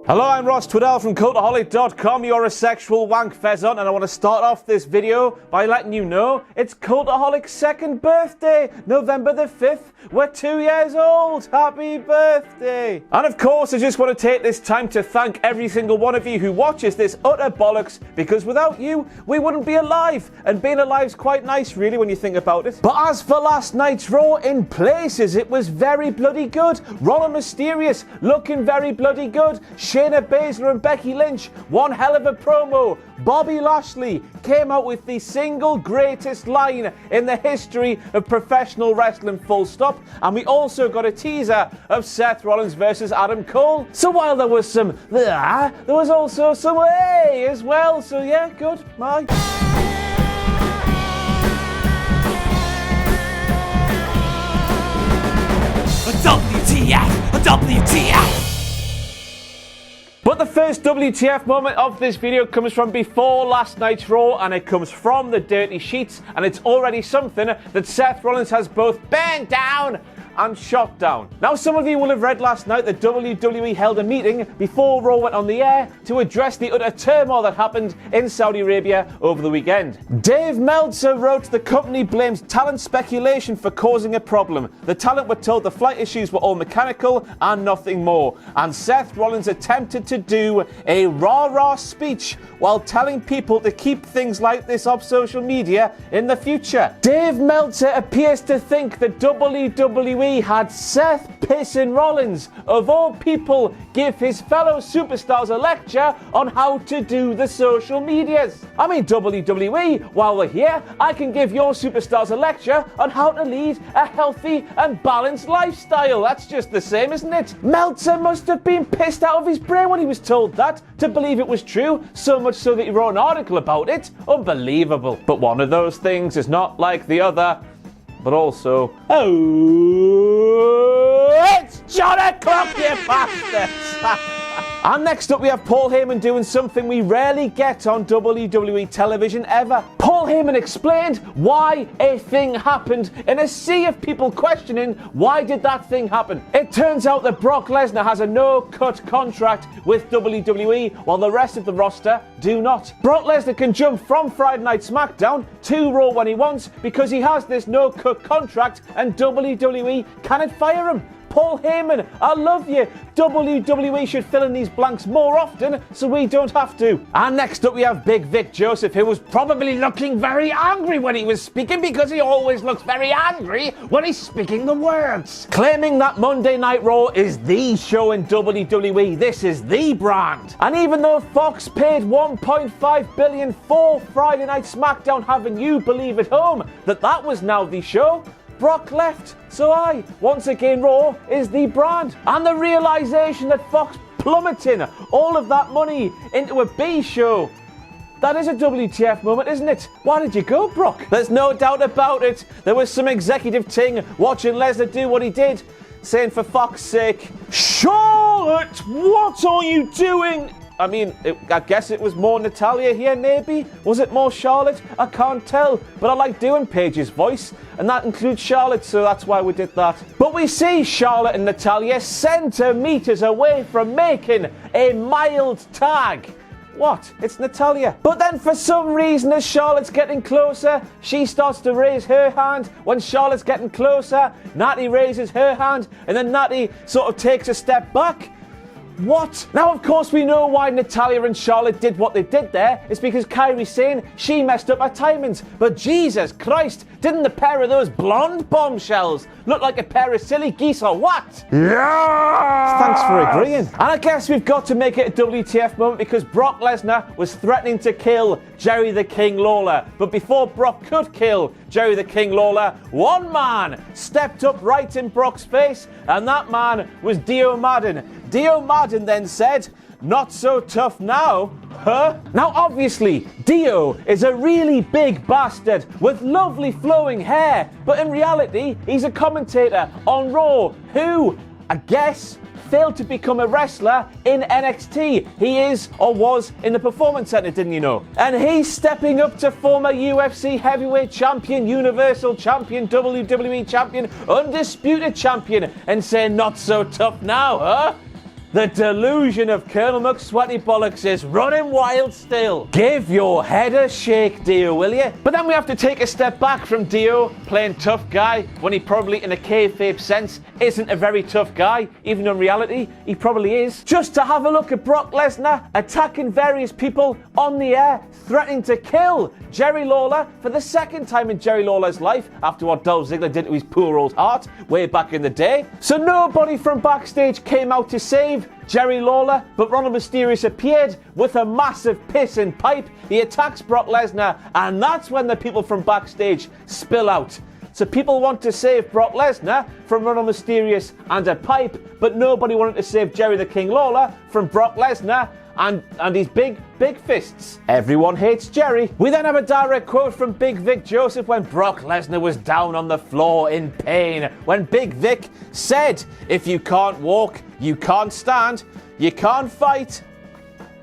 Hello, I'm Ross Twiddell from Cultaholic.com. You're a sexual wank pheasant, and I want to start off this video by letting you know it's Cultaholic's second birthday, November the 5th. We're 2 years old. Happy birthday. And of course, I just want to take this time to thank every single one of you who watches this utter bollocks, because without you, we wouldn't be alive. And being alive's quite nice, really, when you think about it. But as for last night's Raw, in places, it was very bloody good. Raw and Mysterious looking very bloody good. Shayna, Baszler and Becky Lynch, one hell of a promo. Bobby Lashley came out with the single greatest line in the history of professional wrestling, full stop. And we also got a teaser of Seth Rollins versus Adam Cole. So while there was some there was also some hey as well. So yeah, good. Bye. WTF! But the first WTF moment of this video comes from before last night's Raw, and it comes from the dirty sheets, and it's already something that Seth Rollins has both burned down and shot down. Now, some of you will have read last night that WWE held a meeting before Raw went on the air to address the utter turmoil that happened in Saudi Arabia over the weekend. Dave Meltzer wrote the company blames talent speculation for causing a problem. The talent were told the flight issues were all mechanical and nothing more. And Seth Rollins attempted to do a rah-rah speech while telling people to keep things like this off social media in the future. Dave Meltzer appears to think that WWE had Seth Pissin Rollins, of all people, give his fellow superstars a lecture on how to do the social medias. I mean, WWE, while we're here, I can give your superstars a lecture on how to lead a healthy and balanced lifestyle. That's just the same, isn't it? Meltzer must have been pissed out of his brain when he was told that, to believe it was true, so much so that he wrote an article about it. Unbelievable. But one of those things is not like the other. But also, it's John O'Clock, you bastards! And next up we have Paul Heyman doing something we rarely get on WWE television ever. Paul Heyman explained why a thing happened in a sea of people questioning why did that thing happen. It turns out that Brock Lesnar has a no-cut contract with WWE while the rest of the roster do not. Brock Lesnar can jump from Friday Night SmackDown to Raw when he wants because he has this no-cut contract and WWE cannot fire him. Paul Heyman, I love you. WWE should fill in these blanks more often so we don't have to. And next up we have Big Vic Joseph, who was probably looking very angry when he was speaking, because he always looks very angry when he's speaking the words. Claiming that Monday Night Raw is the show in WWE, this is the brand. And even though Fox paid $1.5 billion for Friday Night SmackDown, having you believe at home that that was now the show, Brock left, so once again, Raw is the brand. And the realization that Fox plummeting all of that money into a B show, that is a WTF moment, isn't it? Why did you go, Brock? There's no doubt about it. There was some executive ting watching Lesnar do what he did, saying, for fuck's sake, Charlotte, what are you doing? I mean, I guess it was more Natalya here, maybe? Was it more Charlotte? I can't tell. But I like doing Paige's voice, and that includes Charlotte, so that's why we did that. But we see Charlotte and Natalya centimetres away from making a mild tag. What? It's Natalya. But then for some reason, as Charlotte's getting closer, she starts to raise her hand. When Charlotte's getting closer, Natty raises her hand, and then Natty sort of takes a step back. What? Now, of course, we know why Natalya and Charlotte did what they did there. It's because Kairi's saying she messed up her timings. But Jesus Christ, didn't the pair of those blonde bombshells look like a pair of silly geese or what? Yeah! Thanks for agreeing. And I guess we've got to make it a WTF moment because Brock Lesnar was threatening to kill Jerry the King Lawler. But before Brock could kill Jerry the King Lawler, one man stepped up right in Brock's face, and that man was Dio Madden. Dio Madden then said, "Not so tough now, huh?" Now obviously, Dio is a really big bastard with lovely flowing hair, but in reality, he's a commentator on Raw who, I guess, failed to become a wrestler in NXT. He is, or was, in the Performance Center, didn't you know? And he's stepping up to former UFC heavyweight champion, Universal champion, WWE champion, undisputed champion, and saying, "Not so tough now, huh?" The delusion of Colonel McSweaty Bollocks is running wild still. Give your head a shake, Dio, will you? But then we have to take a step back from Dio playing tough guy when he probably, in a kayfabe sense, isn't a very tough guy. Even in reality, he probably is. Just to have a look at Brock Lesnar attacking various people on the air, threatening to kill Jerry Lawler for the second time in Jerry Lawler's life after what Dolph Ziggler did to his poor old heart way back in the day. So nobody from backstage came out to save Jerry Lawler, but Ronald Mysterio appeared with a massive pissing pipe. He attacks Brock Lesnar, and that's when the people from backstage spill out. So people want to save Brock Lesnar from Ronald Mysterio and a pipe, but nobody wanted to save Jerry the King Lawler from Brock Lesnar and his big fists. Everyone hates Jerry. We then have a direct quote from Big Vic Joseph when Brock Lesnar was down on the floor in pain. When Big Vic said, if you can't walk, you can't stand, you can't fight.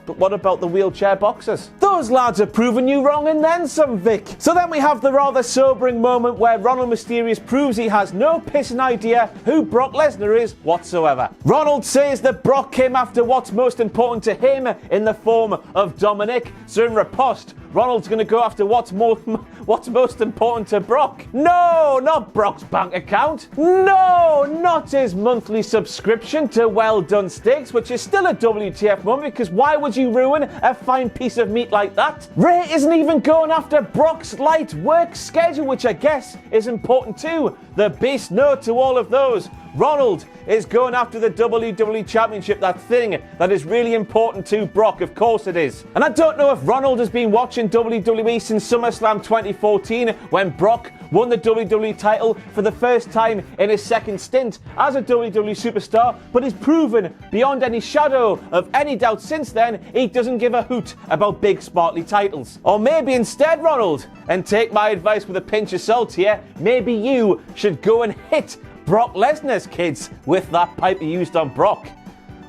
But what about the wheelchair boxers? Those lads have proven you wrong and then some, Vic. So then we have the rather sobering moment where Ronald Mysterio proves he has no pissing idea who Brock Lesnar is whatsoever. Ronald says that Brock came after what's most important to him in the form of Dominic. So in riposte, Ronald's going to go after what's most important to Brock. No, not Brock's bank account. No, not his monthly subscription to Well Done Steaks, which is still a WTF moment, because why would you ruin a fine piece of meat like that? Ray isn't even going after Brock's light work schedule, which I guess is important too. The beast no to all of those. Ronald is going after the WWE Championship, that thing that is really important to Brock. Of course it is. And I don't know if Ronald has been watching WWE since SummerSlam 2014 when Brock won the WWE title for the first time in his second stint as a WWE superstar, but he's proven beyond any shadow of any doubt since then he doesn't give a hoot about big sparkly titles. Or maybe instead, Ronald, and take my advice with a pinch of salt here, maybe you should go and hit Brock Lesnar's kids with that pipe you used on Brock.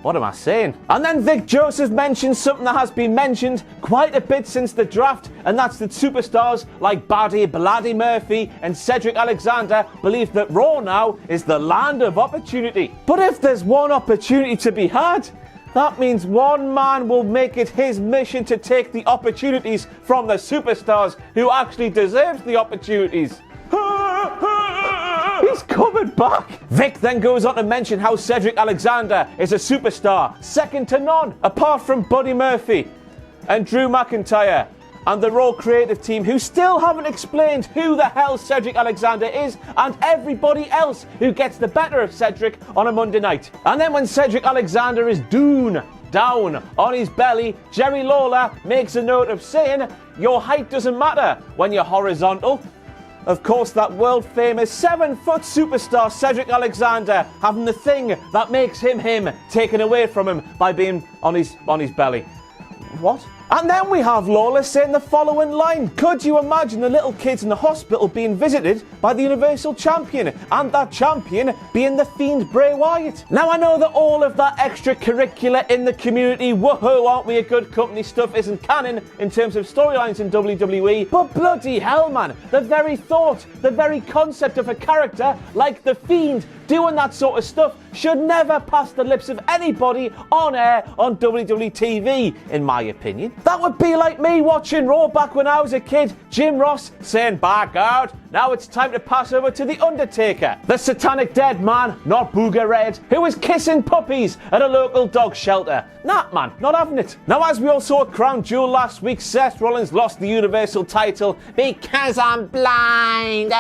What am I saying? And then Vic Joseph mentions something that has been mentioned quite a bit since the draft, and that's that superstars like Bloody Murphy and Cedric Alexander believe that Raw now is the land of opportunity. But if there's one opportunity to be had, that means one man will make it his mission to take the opportunities from the superstars who actually deserves the opportunities. He's coming back! Vic then goes on to mention how Cedric Alexander is a superstar, second to none, apart from Buddy Murphy and Drew McIntyre and the Raw creative team, who still haven't explained who the hell Cedric Alexander is, and everybody else who gets the better of Cedric on a Monday night. And then when Cedric Alexander is down on his belly, Jerry Lawler makes a note of saying, your height doesn't matter when you're horizontal. Of course, that world-famous 7-foot superstar Cedric Alexander having the thing that makes him taken away from him by being on his belly. What? And then we have Lawler saying the following line. Could you imagine the little kids in the hospital being visited by the Universal Champion, and that champion being the Fiend Bray Wyatt? Now I know that all of that extracurricular in the community, woohoo, aren't we a good company stuff isn't canon in terms of storylines in WWE, but bloody hell, man, the very thought, the very concept of a character like the Fiend doing that sort of stuff should never pass the lips of anybody on air on WWE TV, in my opinion. That would be like me watching Raw back when I was a kid, Jim Ross saying, back out, now it's time to pass over to The Undertaker, the satanic dead man, not Booger Red, who was kissing puppies at a local dog shelter. Nah, man, not having it. Now, as we all saw at Crown Jewel last week, Seth Rollins lost the Universal title because I'm blind.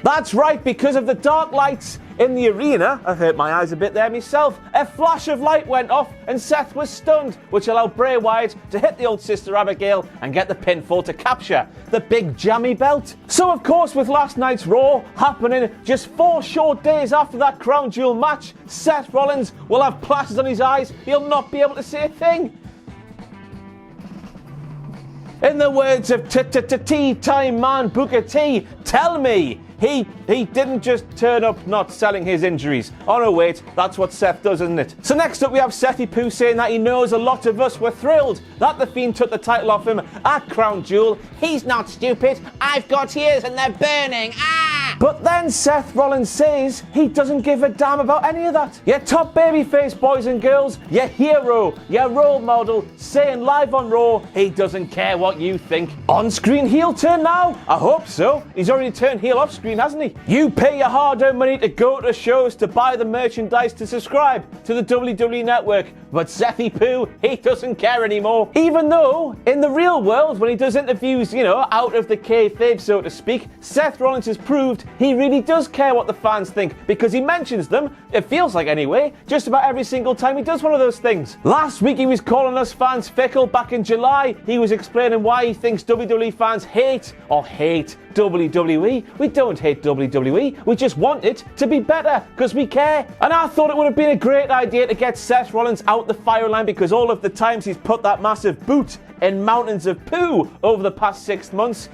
That's right, because of the dark lights in the arena. I hurt my eyes a bit there myself. A flash of light went off and Seth was stunned, which allowed Bray Wyatt to hit the old Sister Abigail and get the pinfall to capture the big jammy belt. So of course, with last night's Raw happening just 4 short days after that Crown Jewel match, Seth Rollins will have plasters on his eyes. He'll not be able to say a thing. In the words of Tea Time Man Booker T, tell me he didn't just turn up not selling his injuries. Oh no, wait, that's what Seth does, isn't it? So next up we have Sethy Poo saying that he knows a lot of us were thrilled that The Fiend took the title off him at Crown Jewel. He's not stupid. I've got ears and they're burning. Ah! But then Seth Rollins says he doesn't give a damn about any of that. Your top babyface, boys and girls, your hero, your role model, saying live on Raw, he doesn't care what you think. On-screen heel turn now? I hope so. He's already turned heel off-screen, hasn't he? You pay your hard-earned money to go to shows, to buy the merchandise, to subscribe to the WWE Network. But Sethy Poo, he doesn't care anymore. Even though, in the real world, when he does interviews, out of the kayfabe, so to speak, Seth Rollins has proved he really does care what the fans think, because he mentions them, it feels like anyway, just about every single time he does one of those things. Last week he was calling us fans fickle. Back in July, he was explaining why he thinks WWE fans hate WWE. We don't hate WWE, we just want it to be better, because we care. And I thought it would have been a great idea to get Seth Rollins out the fire line, because all of the times he's put that massive boot in mountains of poo over the past 6 months.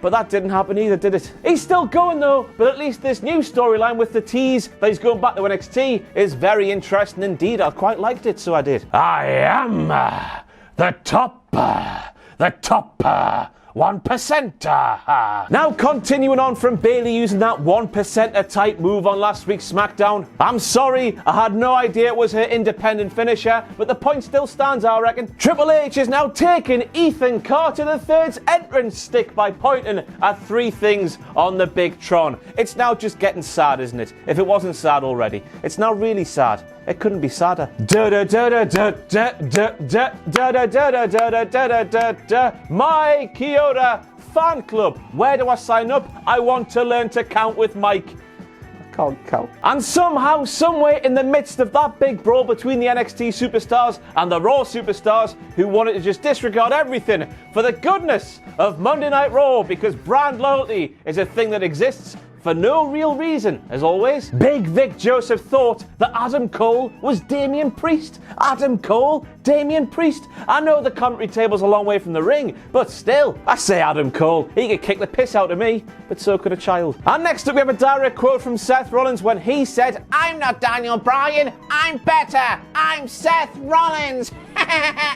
But that didn't happen either, did it? He's still going though, but at least this new storyline with the tease that he's going back to NXT is very interesting indeed. I quite liked it, so I did. I am the top 1%. Now continuing on from Bayley using that 1% type move on last week's SmackDown. I'm sorry, I had no idea it was her independent finisher, but the point still stands, I reckon. Triple H is now taking Ethan Carter III's entrance stick by pointing at 3 things on the big Tron. It's now just getting sad, isn't it? If it wasn't sad already, it's now really sad. It couldn't be sadder. My Kyoto fan club. Where do I sign up? I want to learn to count with Mike. I can't count. And somehow, somewhere in the midst of that big brawl between the NXT superstars and the Raw superstars who wanted to just disregard everything for the goodness of Monday Night Raw, because brand loyalty is a thing that exists for no real reason, as always. Big Vic Joseph thought that Adam Cole was Damian Priest. Adam Cole, Damian Priest. I know the commentary table's a long way from the ring, but still, I say Adam Cole. He could kick the piss out of me, but so could a child. And next up we have a direct quote from Seth Rollins when he said, "I'm not Daniel Bryan, I'm better. I'm Seth Rollins."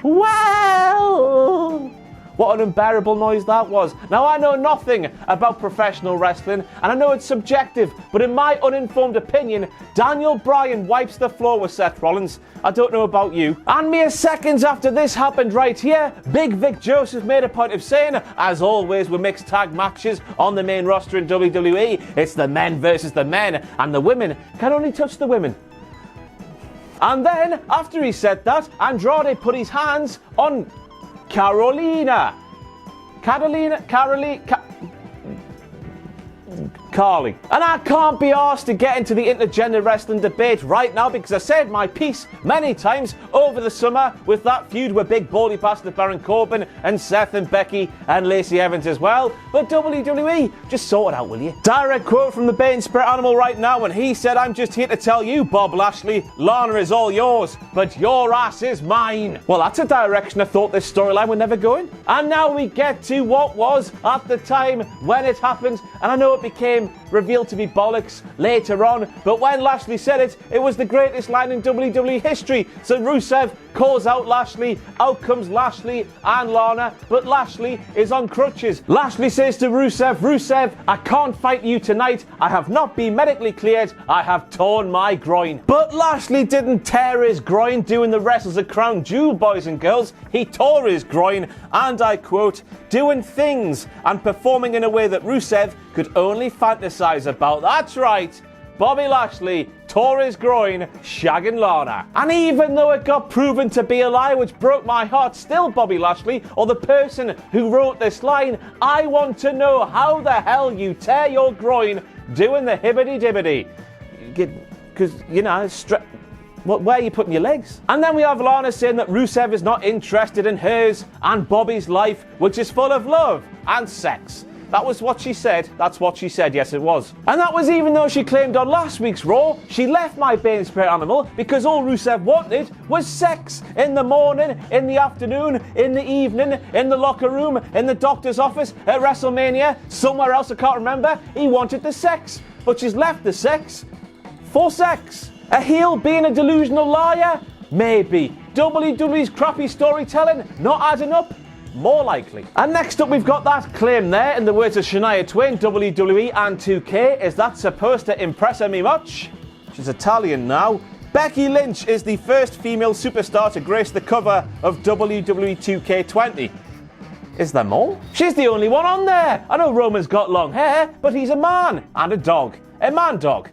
Well... what an unbearable noise that was. Now, I know nothing about professional wrestling, and I know it's subjective, but in my uninformed opinion, Daniel Bryan wipes the floor with Seth Rollins. I don't know about you. And mere seconds after this happened right here, Big Vic Joseph made a point of saying, as always with mixed tag matches on the main roster in WWE, it's the men versus the men, and the women can only touch the women. And then, after he said that, Andrade put his hands on Carly. And I can't be asked to get into the intergender wrestling debate right now, because I said my piece many times over the summer with that feud with big baldy bastard Baron Corbin and Seth and Becky and Lacey Evans as well. But WWE, just sort it out, will you? Direct quote from the Bane Spirit Animal right now when he said, "I'm just here to tell you, Bob Lashley, Lana is all yours, but your ass is mine." Well, that's a direction I thought this storyline would never go in. And now we get to what was, at the time when it happened, and I know it became revealed to be bollocks later on, but when Lashley said it, it was the greatest line in WWE history. So Rusev calls out Lashley, out comes Lashley and Lana, but Lashley is on crutches. Lashley says to Rusev, "Rusev, I can't fight you tonight. I have not been medically cleared. I have torn my groin." But Lashley didn't tear his groin doing the wrestles at Crown Jewel, boys and girls. He tore his groin, and I quote, "doing things and performing in a way that Rusev could only fantasize about." That's right, Bobby Lashley tore his groin shagging Lana. And even though it got proven to be a lie, which broke my heart, still, Bobby Lashley, or the person who wrote this line, I want to know how the hell you tear your groin doing the hibbity-dibbity. Because, where are you putting your legs? And then we have Lana saying that Rusev is not interested in hers and Bobby's life, which is full of love and sex. That was what she said. That's what she said. Yes, it was. And that was even though she claimed on last week's Raw she left my Bane spirit animal because all Rusev wanted was sex. In the morning, in the afternoon, in the evening, in the locker room, in the doctor's office, at WrestleMania, somewhere else I can't remember. He wanted the sex. But she's left the sex for sex. A heel being a delusional liar? Maybe. WWE's crappy storytelling not adding up? More likely. And next up we've got that claim there, in the words of Shania Twain, WWE and 2K. Is that supposed to impress me much? She's Italian now. Becky Lynch is the first female superstar to grace the cover of WWE 2K20. Is there more? She's the only one on there. I know Roman's got long hair, but he's a man and a dog. A man-dog.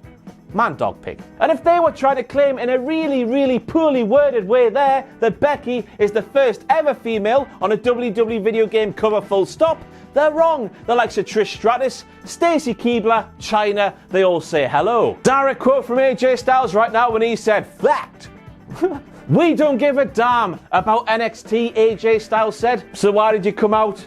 Man-dog pig. And if they were trying to claim in a really, really poorly worded way there that Becky is the first ever female on a WWE video game cover full stop, they're wrong. The likes of Trish Stratus, Stacy Keibler, China, they all say hello. Direct quote from AJ Styles right now when he said, "Fact." "We don't give a damn about NXT," AJ Styles said. So why did you come out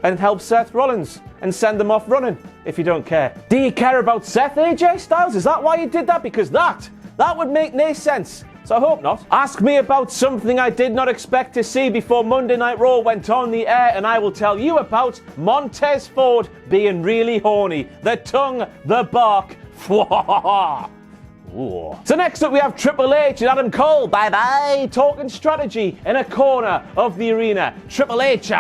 and help Seth Rollins and send them off running if you don't care? Do you care about Seth, AJ Styles? Is that why you did that? Because that would make no sense. So I hope not. Ask me about something I did not expect to see before Monday Night Raw went on the air, and I will tell you about Montez Ford being really horny. The tongue, the bark. Ooh. So next up we have Triple H and Adam Cole, bye-bye, talking strategy in a corner of the arena. Triple H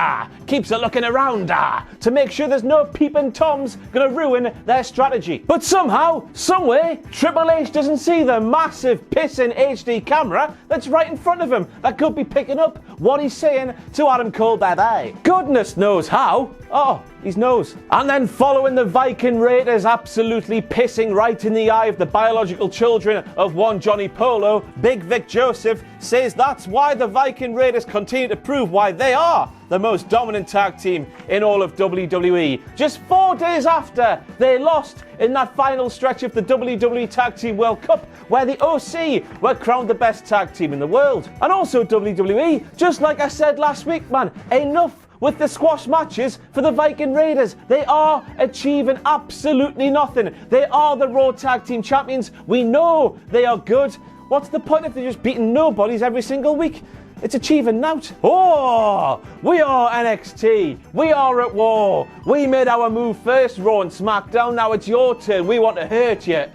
keeps it looking around to make sure there's no peeping Toms gonna ruin their strategy. But somehow, someway, Triple H doesn't see the massive pissing HD camera that's right in front of him that could be picking up what he's saying to Adam Cole, bye-bye. Goodness knows how. Oh, his nose. And then following the Viking Raiders absolutely pissing right in the eye of the biological children of one Johnny Polo, Big Vic Joseph says that's why the Viking Raiders continue to prove why they are the most dominant tag team in all of WWE. Just 4 days after they lost in that final stretch of the WWE Tag Team World Cup, where the OC were crowned the best tag team in the world. And also WWE, just like I said last week, man, enough with the squash matches for the Viking Raiders. They are achieving absolutely nothing. They are the Raw Tag Team Champions. We know they are good. What's the point if they're just beating nobodies every single week? It's achieving nought. Oh, we are NXT. We are at war. We made our move first, Raw and SmackDown. Now it's your turn. We want to hurt you.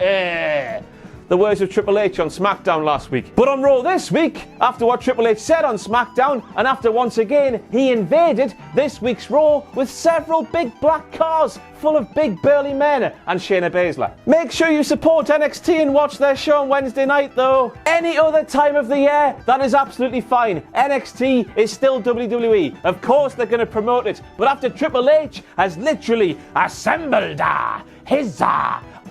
The words of Triple H on SmackDown last week. But on Raw this week, after what Triple H said on SmackDown, and after once again he invaded this week's Raw with several big black cars full of big burly men and Shayna Baszler. Make sure you support NXT and watch their show on Wednesday night though. Any other time of the year, that is absolutely fine. NXT is still WWE. Of course they're going to promote it, but after Triple H has literally assembled his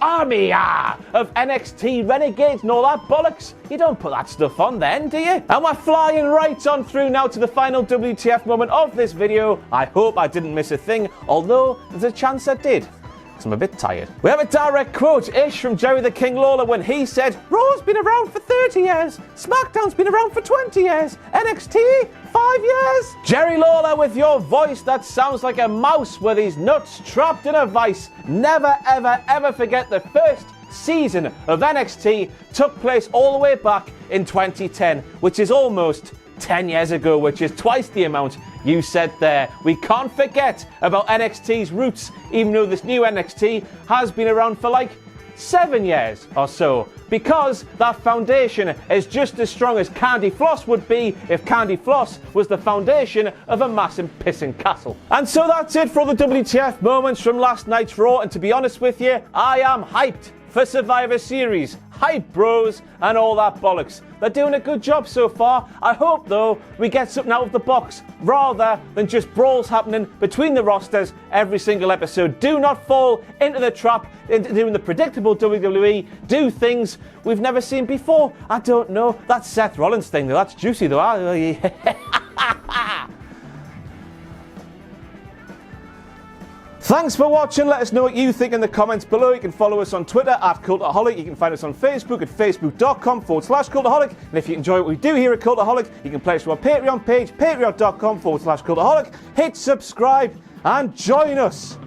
army of NXT renegades and all that bollocks, you don't put that stuff on then, do you? And we're flying right on through now to the final WTF moment of this video. I hope I didn't miss a thing, although there's a chance I did, because I'm a bit tired. We have a direct quote-ish from Jerry the King Lawler when he said, "Raw's been around for 30 years, SmackDown's been around for 20 years, NXT, 5 years." Jerry Lawler, with your voice that sounds like a mouse with his nuts trapped in a vice. Never, ever, ever forget the first season of NXT took place all the way back in 2010, which is almost 10 years ago, which is twice the amount you said there. We can't forget about NXT's roots, even though this new NXT has been around for like 7 years or so, because that foundation is just as strong as Candy Floss would be if Candy Floss was the foundation of a massive pissing castle. And so that's it for all the WTF moments from last night's Raw, and to be honest with you, I am hyped for Survivor Series. Hype, bros, and all that bollocks. They're doing a good job so far. I hope, though, we get something out of the box rather than just brawls happening between the rosters every single episode. Do not fall into the trap into doing the predictable WWE. Do things we've never seen before. I don't know. That Seth Rollins thing, though, that's juicy, though. Thanks for watching. Let us know what you think in the comments below. You can follow us on Twitter at Cultaholic. You can find us on Facebook at facebook.com/Cultaholic. And if you enjoy what we do here at Cultaholic, you can play us to our Patreon page, patreon.com/Cultaholic. Hit subscribe and join us